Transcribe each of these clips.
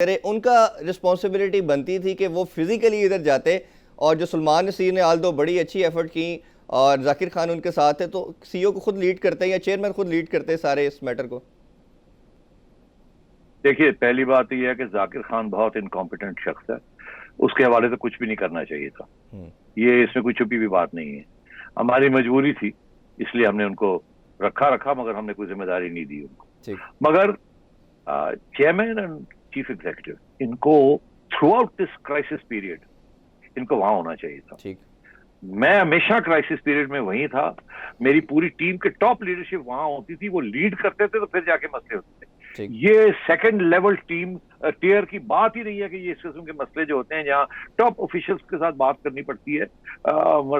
अरे उनका रिस्पॉन्सिबिलिटी बनती थी कि वो फिजिकली इधर जाते, और जो सलमान नसीर ने आल दो बड़ी अच्छी एफर्ट की और जाकिर खान उनके साथ है, तो सीईओ को खुद लीड करते हैं या चेयरमैन खुद लीड करते हैं सारे इस मैटर को? देखिए, पहली बात यह है कि जाकिर खान बहुत इनकॉम्पिटेंट शख्स है, उसके हवाले से कुछ भी नहीं करना चाहिए था। ये इसमें कोई छुपी भी बात नहीं है। हमारी मजबूरी थी, इसलिए हमने उनको रखा, मगर हमने कोई जिम्मेदारी नहीं दी उनको। मगर चेयरमैन एंड चीफ एग्जीक्यूटिव, इनको through out this crisis period इनको वहां होना चाहिए था। मैं हमेशा क्राइसिस पीरियड में वहीं था, मेरी पूरी टीम के टॉप लीडरशिप वहां होती थी, वो लीड करते थे तो फिर जाके मसले होते थे। ये सेकंड लेवल टीम टीयर की बात ही नहीं है कि ये इस किस्म के मसले जो होते हैं जहां टॉप ऑफिशियल्स के साथ बात करनी पड़ती है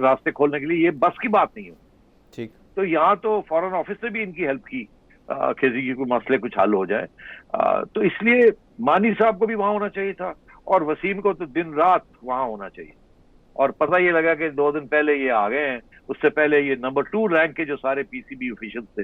रास्ते खोलने के लिए, ये बस की बात नहीं है। ठीक, तो यहाँ तो फॉरेन ऑफिस ने भी इनकी हेल्प की किसी की कोई मसले कुछ हल हो जाए। तो इसलिए मानी साहब को भी वहां होना चाहिए था और वसीम को तो दिन रात वहां होना चाहिए। और पता ये लगा कि 2 दिन पहले ये आ गए हैं, उससे पहले ये नंबर 2 रैंक के जो सारे पीसीबी ऑफिशियल थे,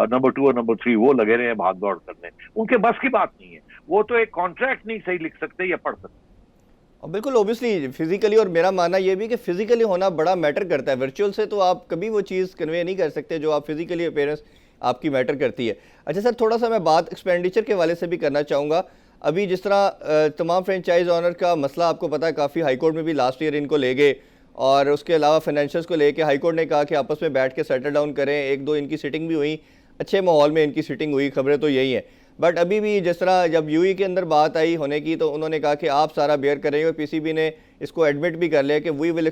नंबर 2 और नंबर 3, वो लगे रहे हैं भाग दौड़ करने। उनके बस की बात नहीं है, वो तो एक कॉन्ट्रैक्ट नहीं सही लिख सकते या पढ़ सकते। और बिल्कुल ओबियसली फिजिकली, और मेरा मानना ये भी कि फिजिकली होना बड़ा मैटर करता है। वर्चुअल से तो आप कभी वो चीज़ कन्वे नहीं कर सकते जो आप फिजिकली अपीयरेंस आपकी मैटर करती है। अच्छा सर, थोड़ा सा मैं बात एक्सपेंडिचर के वाले से भी करना चाहूँगा। अभी जिस तरह तमाम फ्रेंचाइज ऑनर का मसला आपको पता है, काफ़ी हाई कोर्ट में भी लास्ट ईयर इनको ले गए, और उसके अलावा फाइनेंशियल्स को लेके हाई कोर्ट ने कहा कि आपस में बैठ के सेटल डाउन करें। 1-2 इनकी सिटिंग भी हुई, अच्छे माहौल में इनकी सिटिंग हुई, खबरें तो यही हैं। बट अभी भी जिस तरह जब यूई के अंदर बात आई होने की, तो उन्होंने कहा कि आप सारा बेयर करेंगे, और पीसीबी ने इसको एडमिट भी कर लिया कि we will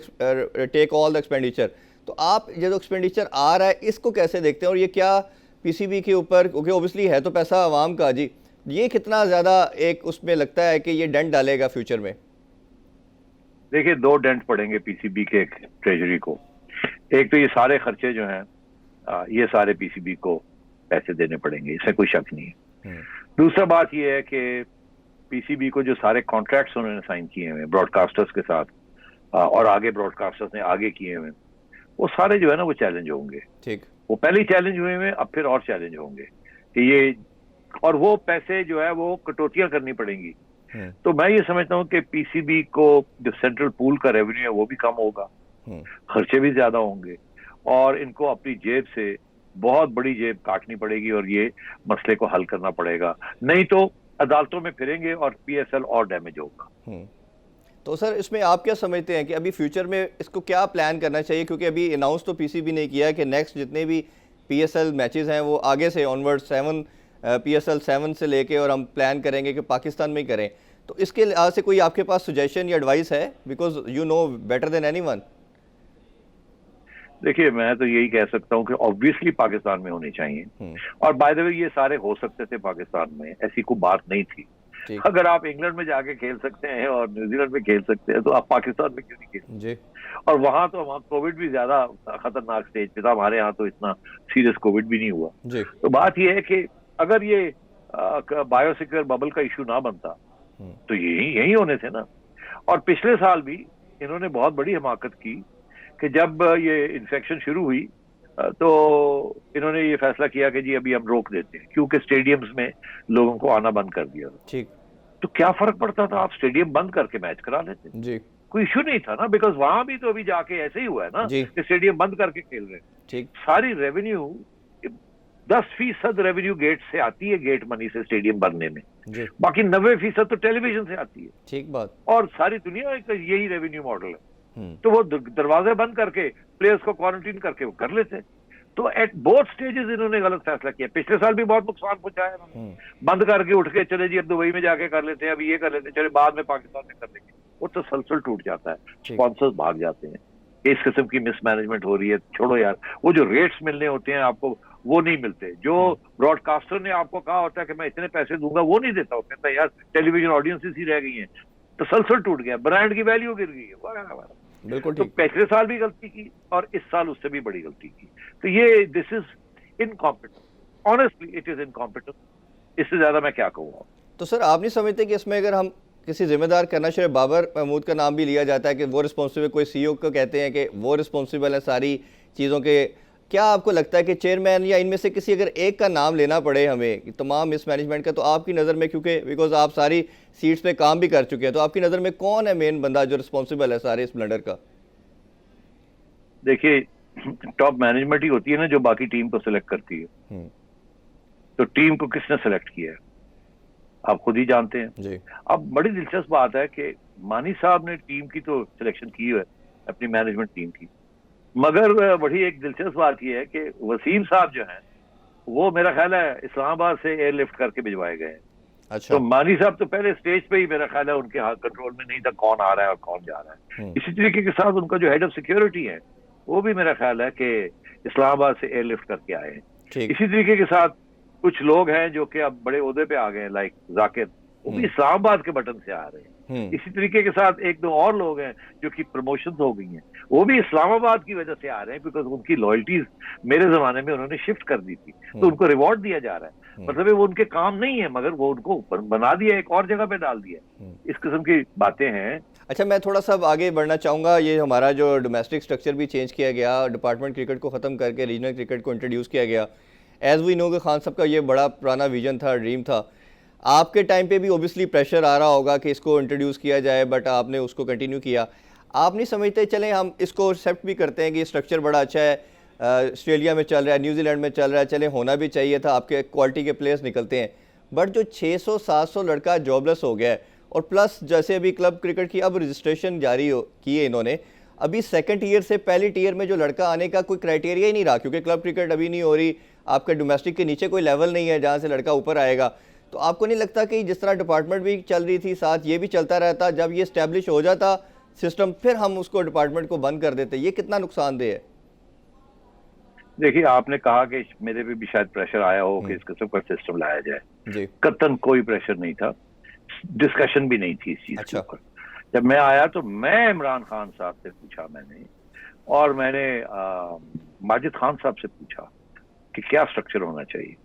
take all the expenditure. तो आप जो एक्सपेंडिचर आ रहा है इसको कैसे देखते हैं, और ये क्या पीसीबी के ऊपर, क्योंकि ओबियसली है तो पैसा आवाम का जी, ये कितना ज़्यादा एक उसमें लगता है कि ये डेंट डालेगा फ्यूचर में? देखिए, 2 डेंट पड़ेंगे पीसीबी के ट्रेजरी को। एक तो ये सारे खर्चे जो हैं ये सारे पीसीबी को पैसे देने पड़ेंगे, इसमें कोई शक नहीं है। दूसरा बात ये है कि पीसीबी को जो सारे कॉन्ट्रैक्ट्स उन्होंने साइन किए हुए ब्रॉडकास्टर्स के साथ, और आगे ब्रॉडकास्टर्स ने आगे किए हुए, वो सारे जो है ना वो चैलेंज होंगे। ठीक, वो पहले ही चैलेंज हुए हैं, अब फिर और चैलेंज होंगे कि ये, और वो पैसे जो है वो कटौतियां करनी पड़ेंगी। तो मैं ये समझता हूँ कि पीसीबी को जो सेंट्रल पूल का रेवेन्यू है वो भी कम होगा, खर्चे भी ज्यादा होंगे, और इनको अपनी जेब से बहुत बड़ी जेब काटनी पड़ेगी और ये मसले को हल करना पड़ेगा, नहीं तो अदालतों में फिरेंगे और पीएसएल और डैमेज होगा। तो सर इसमें आप क्या समझते हैं कि अभी फ्यूचर में इसको क्या प्लान करना चाहिए, क्योंकि अभी अनाउंस तो पीसीबी ने किया है कि नेक्स्ट जितने भी पीएसएल मैचेस हैं वो आगे से ऑनवर्ड 7 पीएसएल 7 से लेके, और हम प्लान करेंगे कि पाकिस्तान में ही करें। तो इसके लिहाज से कोई आपके पास सजेशन या एडवाइस है, because you know better than anyone? देखिए, मैं तो यही कह सकता हूँ कि ऑब्वियसली पाकिस्तान में होनी चाहिए, और बाय द वे ये सारे हो सकते थे पाकिस्तान में, ऐसी कोई बात नहीं थी। अगर आप इंग्लैंड में जाके खेल सकते हैं और न्यूजीलैंड में खेल सकते हैं, तो आप पाकिस्तान में क्यों नहीं खेल जी? और वहां तो वहाँ कोविड भी ज्यादा खतरनाक स्टेज पे था, हमारे यहाँ तो इतना सीरियस कोविड भी नहीं हुआ जी। तो बात यह है कि अगर ये बायोसिक्योर बबल का इशू ना बनता तो यही होने थे ना। और पिछले साल भी इन्होंने बहुत बड़ी हिमाकत की कि जब ये इन्फेक्शन शुरू हुई तो इन्होंने ये फैसला किया कि जी अभी हम रोक देते हैं, क्योंकि स्टेडियम्स में लोगों को आना बंद कर दिया। ठीक, तो क्या फर्क पड़ता था, आप स्टेडियम बंद करके मैच करा लेते जी, कोई इशू नहीं था ना, बिकॉज वहां भी तो अभी जाके ऐसे ही हुआ है ना कि स्टेडियम बंद करके खेल रहे हैं। ठीक, सारी रेवेन्यू 10% रेवेन्यू गेट से आती है, गेट मनी से स्टेडियम बनने में, बाकी 90% तो टेलीविजन से आती है। ठीक बात, और सारी दुनिया का यही रेवेन्यू मॉडल है। तो वो दरवाजे बंद करके प्लेयर्स को क्वारंटीन करके वो कर लेते। तो एट बोथ स्टेजेस इन्होंने गलत फैसला किया। पिछले साल भी बहुत नुकसान पहुंचाया इन्होंने, बंद करके उठ के चले जी अब दुबई में जाके कर लेते हैं, अभी ये कर लेते हैं, चले बाद में पाकिस्तान में कर लेंगे। वो तो सलसल टूट जाता है, स्पॉन्सर्स भाग जाते हैं, इस किस्म की मिसमैनेजमेंट हो रही है। छोड़ो यार, वो जो रेट्स मिलने होते हैं आपको वो नहीं मिलते, जो ब्रॉडकास्टर ने आपको कहा होता है कि मैं इतने पैसे दूंगा वो नहीं देता, वो कहता है यार टेलीविजन ऑडियंसेस ही रह गई हैं, तो सलसल टूट गया, ब्रांड की वैल्यू गिर गई है। बिल्कुल, तो पिछले साल भी गलती की और इस साल उससे भी बड़ी गलती की। तो ये this is incompetent, honestly it is incompetent, इससे ज्यादा मैं क्या कहूँगा। तो सर आप नहीं समझते कि इसमें अगर हम किसी जिम्मेदार करना चाहिए, बाबर महमूद का नाम भी लिया जाता है कि वो रिस्पॉन्सिबल, कोई सीईओ को कहते हैं कि वो रिस्पॉन्सिबल है सारी चीज़ों के क्या आपको लगता है कि चेयरमैन या इनमें से किसी अगर एक का नाम लेना पड़े हमें कि तमाम मिसमैनेजमेंट का, तो आपकी नज़र में, क्योंकि बिकॉज आप सारी सीट्स पे काम भी कर चुके हैं, तो आपकी नज़र में कौन है मेन बंदा जो रिस्पॉन्सिबल है सारे इस ब्लंडर का? देखिए, टॉप मैनेजमेंट ही होती है ना जो बाकी टीम को सिलेक्ट करती है। तो टीम को किसने सेलेक्ट किया है आप खुद ही जानते हैं जी। अब बड़ी दिलचस्प बात है कि मानी साहब ने टीम की तो सिलेक्शन की है, अपनी मैनेजमेंट टीम की, मगर बड़ी एक दिलचस्प बात यह है कि वसीम साहब जो हैं वो मेरा ख्याल है इस्लामाबाद से एयरलिफ्ट करके भिजवाए गए हैं। अच्छा। तो मानी साहब तो पहले स्टेज पे ही मेरा ख्याल है उनके हाथ कंट्रोल में नहीं था कौन आ रहा है और कौन जा रहा है। इसी तरीके के साथ उनका जो हेड ऑफ सिक्योरिटी है वो भी मेरा ख्याल है कि इस्लामाबाद से एयरलिफ्ट करके आए हैं। इसी तरीके के साथ कुछ लोग हैं जो कि अब बड़े ओहदे पे आ गए हैं, लाइक जाकिर, वो भी इस्लामाबाद के बटन से आ रहे हैं। इसी तरीके के साथ एक दो और लोग हैं जो कि प्रमोशन हो गई हैं, वो भी इस्लामाबाद की वजह से आ रहे हैं, बिकॉज उनकी लॉयल्टीज मेरे जमाने में उन्होंने शिफ्ट कर दी थी, तो उनको रिवॉर्ड दिया जा रहा है। मतलब वो उनके काम नहीं है मगर वो उनको बना दिया, एक और जगह पे डाल दिया। इस किस्म की बातें हैं। अच्छा, मैं थोड़ा सा आगे बढ़ना चाहूँगा। ये हमारा जो डोमेस्टिक स्ट्रक्चर भी चेंज किया गया, डिपार्टमेंट क्रिकेट को ख़त्म करके रीजनल क्रिकेट को इंट्रोड्यूस किया गया। एज वी नो कि खान साहब का ये बड़ा पुराना विजन था, ड्रीम था। आपके टाइम पे भी ऑब्वियसली प्रेशर आ रहा होगा कि इसको इंट्रोड्यूस किया जाए, बट आपने उसको कंटिन्यू किया। आप नहीं समझते, चलें हम इसको एक्सेप्ट भी करते हैं कि स्ट्रक्चर बड़ा अच्छा है, ऑस्ट्रेलिया में चल रहा है, न्यूजीलैंड में चल रहा है, चले होना भी चाहिए था, आपके क्वालिटी के प्लेयर्स निकलते हैं, बट जो 600-700 लड़का जॉबलेस हो गया है, और प्लस जैसे अभी क्लब क्रिकेट की अब रजिस्ट्रेशन जारी की है इन्होंने, अभी सेकंड ईयर से पहली टीयर में जो लड़का आने का कोई क्राइटेरिया ही नहीं रहा, क्योंकि क्लब क्रिकेट अभी नहीं हो रही, आपके डोमेस्टिक के नीचे कोई लेवल नहीं है जहाँ से लड़का ऊपर आएगा। तो आपको नहीं लगता कि जिस तरह डिपार्टमेंट भी चल रही थी साथ ये भी चलता रहता, जब ये स्टैब्लिश हो जाता सिस्टम फिर हम उसको डिपार्टमेंट को बंद कर देते, ये कितना नुकसानदेह है? देखिए, आपने कहा कि मेरे पे भी शायद प्रेशर आया हो कि इस किस्म का सिस्टम लाया जाए। कतन कोई प्रेशर नहीं था, डिस्कशन भी नहीं थी इस चीज के ऊपर। जब मैं आया तो मैं इमरान खान साहब से पूछा मैंने, और मैंने माजिद खान साहब से पूछा कि क्या स्ट्रक्चर होना चाहिए,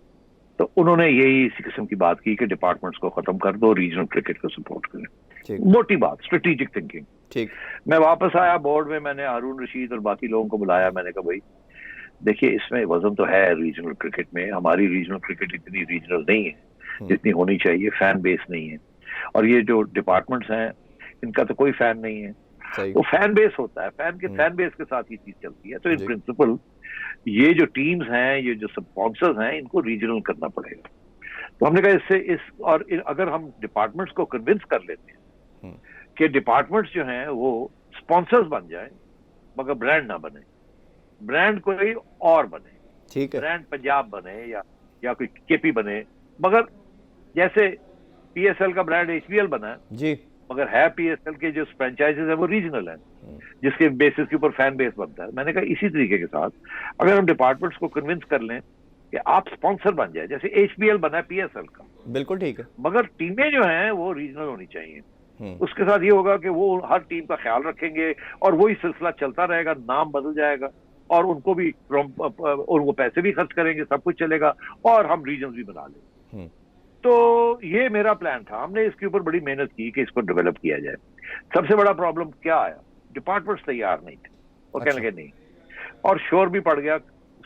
तो उन्होंने यही इसी किस्म की बात की कि डिपार्टमेंट्स को खत्म कर दो, रीजनल क्रिकेट को सपोर्ट करें। मोटी बात, स्ट्रेटेजिक थिंकिंग। ठीक। मैं वापस आया बोर्ड में, मैंने हारून रशीद और बाकी लोगों को बुलाया, मैंने कहा भाई देखिए इसमें वजन तो है रीजनल क्रिकेट में, हमारी रीजनल क्रिकेट इतनी रीजनल नहीं है जितनी होनी चाहिए, फैन बेस नहीं है, और ये जो डिपार्टमेंट्स हैं इनका तो कोई फैन नहीं है, वो फैन बेस होता है, फैन बेस के साथ ही चीज चलती है। तो इन प्रिंसिपल ये जो टीम्स हैं, ये जो स्पॉन्सर्स हैं, इनको रीजनल करना पड़ेगा। तो हमने कहा और अगर हम डिपार्टमेंट्स को कन्विंस कर लेते हैं कि डिपार्टमेंट्स जो हैं वो स्पॉन्सर्स बन जाए मगर ब्रांड ना बने, ब्रांड कोई और बने, ठीक है, ब्रांड पंजाब बने या कोई केपी बने, मगर जैसे पीएसएल का ब्रांड एचपीएल बना है जी, मगर है पीएसएल के जो फ्रेंचाइजेस है वो रीजनल है, जिसके बेसिस के ऊपर फैन बेस बनता है। मैंने कहा इसी तरीके के साथ अगर हम डिपार्टमेंट्स को कन्विंस कर लें कि आप स्पॉन्सर बन जाए, जैसे एचपीएल बना है पीएसएल का, बिल्कुल ठीक है, मगर टीमें जो हैं वो रीजनल होनी चाहिए। उसके साथ ये होगा कि वो हर टीम का ख्याल रखेंगे और वही सिलसिला चलता रहेगा, नाम बदल जाएगा और उनको भी उनको पैसे भी खर्च करेंगे, सब कुछ चलेगा और हम रीजन भी बना लेंगे। तो ये मेरा प्लान था, हमने इसके ऊपर बड़ी मेहनत की कि इसको डेवलप किया जाए। सबसे बड़ा प्रॉब्लम क्या आया, डिपार्टमेंट्स तैयार नहीं थे, वो कहने लगे नहीं, और शोर भी पड़ गया,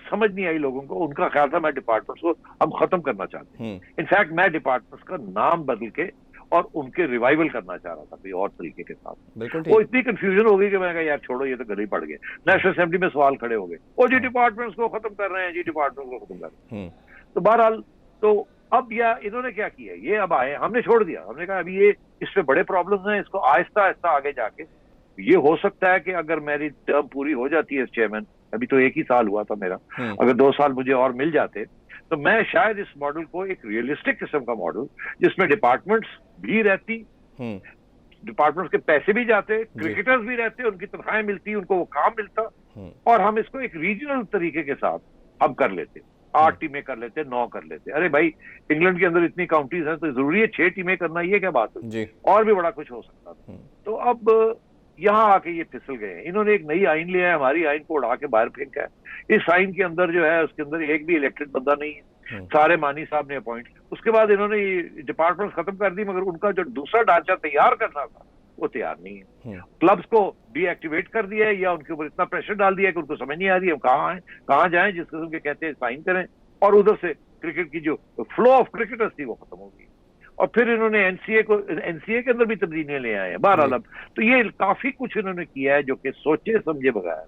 समझ नहीं आई लोगों को, उनका ख्याल था मैं डिपार्टमेंट्स को हम खत्म करना चाहते हैं। इनफैक्ट मैं डिपार्टमेंट्स का नाम बदल के और उनके रिवाइवल करना चाह रहा था कोई और तरीके के साथ। वो इतनी कंफ्यूजन हो गई कि मैं कहा यार छोड़ो, ये तो गले ही पड़ गए। नेशनल असेंबली में सवाल खड़े हो गए, ओ जी डिपार्टमेंट्स को खत्म कर रहे हैं, जी डिपार्टमेंट्स को खत्म कर रहे हैं। तो बहरहाल तो अब यह इन्होंने क्या किया, ये अब आए, हमने छोड़ दिया, हमने कहा अभी ये इसमें बड़े प्रॉब्लम्स हैं, इसको आहिस्ता आहिस्ता आगे जाके ये हो सकता है कि अगर मेरी टर्म पूरी हो जाती है चेयरमैन, अभी तो 1 ही साल हुआ था मेरा, अगर 2 साल मुझे और मिल जाते तो मैं शायद इस मॉडल को एक रियलिस्टिक किस्म का मॉडल जिसमें डिपार्टमेंट्स भी रहती, डिपार्टमेंट्स के पैसे भी जाते, क्रिकेटर्स भी रहते, उनकी तनख्वाहें मिलती, उनको वो काम मिलता, और हम इसको एक रीजनल तरीके के साथ हम कर लेते, 8 टीमें कर लेते, 9 कर लेते। अरे भाई इंग्लैंड के अंदर इतनी काउंटीज हैं तो जरूरी है 6 टीमें करना, ये क्या बात है, और भी बड़ा कुछ हो सकता था। तो अब यहाँ आके ये फिसल गए, इन्होंने एक नई आइन लिया है, हमारी आइन को उड़ा के बाहर फेंका है। इस आइन के अंदर जो है उसके अंदर एक भी इलेक्टेड बंदा नहीं है, सारे मानी साहब ने अपॉइंट। उसके बाद इन्होंने डिपार्टमेंट खत्म कर दी, मगर उनका जो दूसरा ढांचा तैयार करना था वो तैयार नहीं है। क्लब्स को डीएक्टिवेट कर दिया है या उनके ऊपर इतना प्रेशर डाल दिया है कि उनको समझ नहीं आ रही है कहाँ है, कहाँ जाएं, जिस किस्म के कहते हैं साइन करें, और उधर से क्रिकेट की जो फ्लो ऑफ क्रिकेटर्स थी वो खत्म होगी। और फिर इन्होंने एनसीए के अंदर भी तब्दीलियां ले आए हैं। बहरहाल, तो ये काफी कुछ इन्होंने किया है जो कि सोचे समझे बगैर